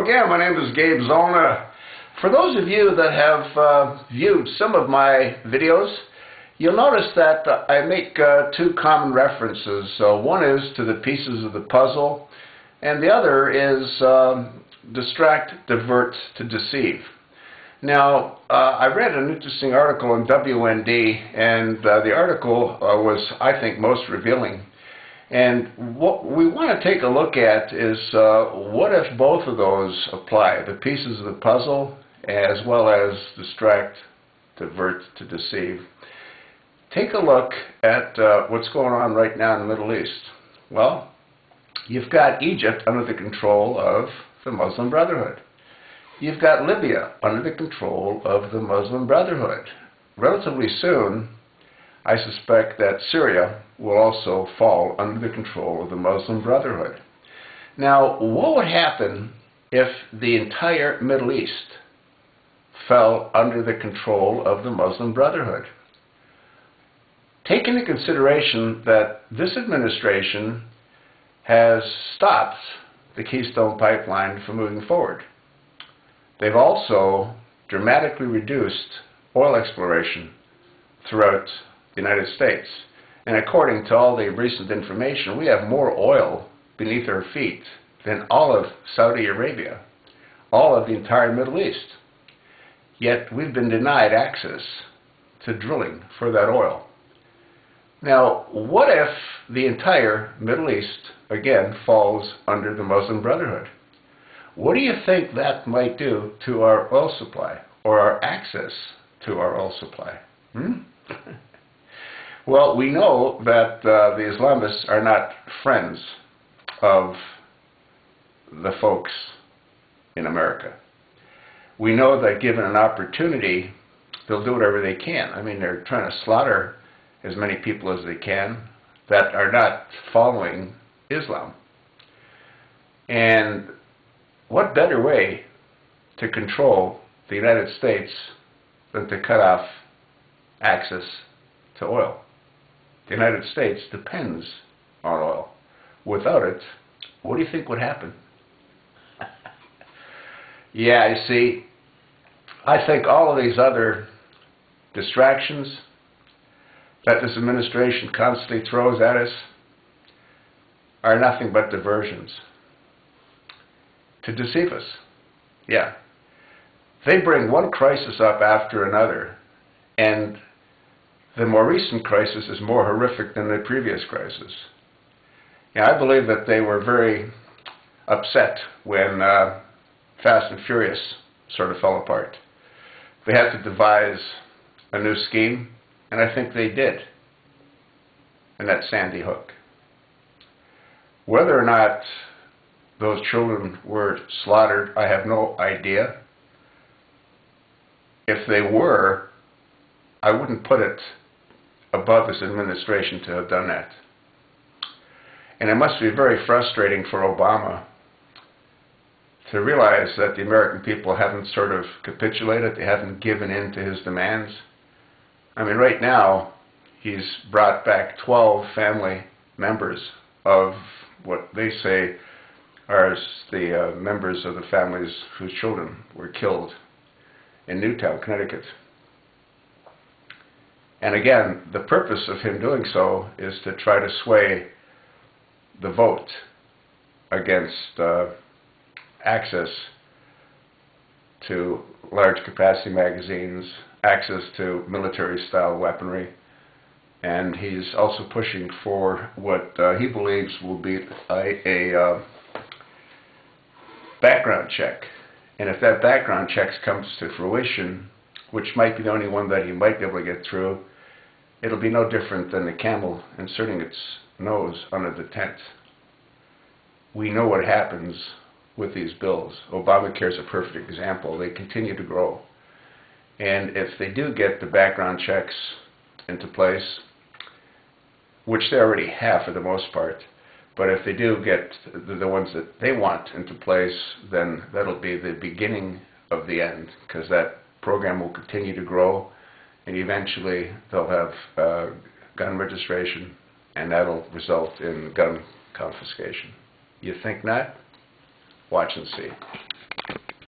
Hello again, my name is Gabe Zollner. For those of you that have viewed some of my videos, you'll notice that I make two common references. One is to the pieces of the puzzle, and the other is distract, divert, to deceive. Now, I read an interesting article in WND, and the article was, I think, most revealing. And what we want to take a look at is what if both of those apply, the pieces of the puzzle as well as distract, divert, to deceive. Take a look at what's going on right now in the Middle East. Well, you've got Egypt under the control of the Muslim Brotherhood. You've got Libya under the control of the Muslim Brotherhood. Relatively soon, I suspect that Syria will also fall under the control of the Muslim Brotherhood. Now, what would happen if the entire Middle East fell under the control of the Muslim Brotherhood? Take into consideration that this administration has stopped the Keystone Pipeline from moving forward. They've also dramatically reduced oil exploration throughout the United States. And according to all the recent information, we have more oil beneath our feet than all of Saudi Arabia, all of the entire Middle East. Yet we've been denied access to drilling for that oil. Now, what if the entire Middle East, again, falls under the Muslim Brotherhood? What do you think that might do to our oil supply, or our access to our oil supply? Well, we know that the Islamists are not friends of the folks in America. We know that given an opportunity, they'll do whatever they can. I mean, they're trying to slaughter as many people as they can that are not following Islam. And what better way to control the United States than to cut off access to oil? The United States depends on oil. Without it, what do you think would happen? Yeah, you see, I think all of these other distractions that this administration constantly throws at us are nothing but diversions to deceive us. Yeah. They bring one crisis up after another, and the more recent crisis is more horrific than the previous crisis. Yeah, I believe that they were very upset when Fast and Furious sort of fell apart. They had to devise a new scheme, and I think they did. And that's Sandy Hook. Whether or not those children were slaughtered, I have no idea. If they were, I wouldn't put it above this administration to have done that. And it must be very frustrating for Obama to realize that the American people haven't sort of capitulated, they haven't given in to his demands. I mean, right now, he's brought back 12 family members of what they say are the members of the families whose children were killed in Newtown, Connecticut. And again, the purpose of him doing so is to try to sway the vote against access to large capacity magazines, access to military-style weaponry, and he's also pushing for what he believes will be a background check. And if that background check comes to fruition, which might be the only one that he might be able to get through, it'll be no different than the camel inserting its nose under the tent. We know what happens with these bills. Obamacare is a perfect example. They continue to grow. And if they do get the background checks into place, which they already have for the most part, but if they do get the ones that they want into place, then that'll be the beginning of the end, because that program will continue to grow, and eventually they'll have gun registration, and that'll result in gun confiscation. You think not? Watch and see.